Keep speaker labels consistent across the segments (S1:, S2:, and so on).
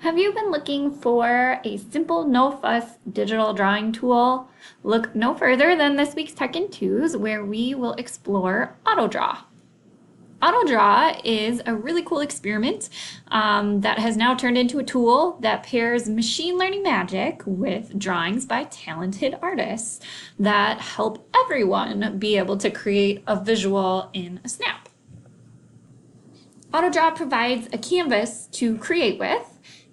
S1: Have you been looking for a simple, no-fuss digital drawing tool? Look no further than this week's Tech in Twos, where we will explore Autodraw. Autodraw is a really cool experiment that has now turned into a tool that pairs machine learning magic with drawings by talented artists that help everyone be able to create a visual in a snap. Autodraw provides a canvas to create with,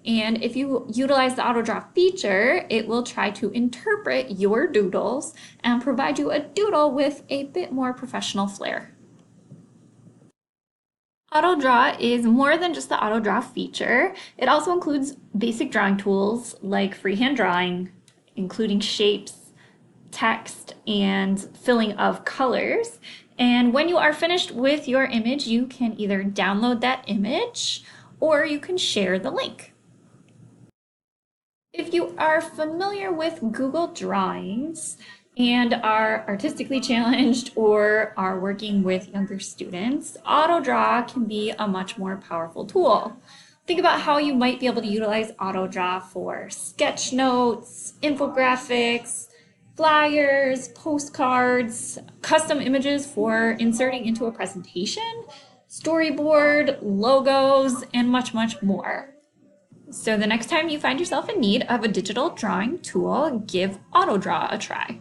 S1: and if you utilize the Autodraw feature, it will try to interpret your doodles and provide you a doodle with a bit more professional flair. Autodraw is more than just the Autodraw feature. It also includes basic drawing tools like freehand drawing, including shapes, text, and filling of colors. And when you are finished with your image, you can either download that image or you can share the link. If you are familiar with Google Drawings and are artistically challenged or are working with younger students, Autodraw can be a much more powerful tool. Think about how you might be able to utilize Autodraw for sketch notes, infographics, flyers, postcards, custom images for inserting into a presentation, storyboard, logos, and much, much more. So the next time you find yourself in need of a digital drawing tool, give Autodraw a try.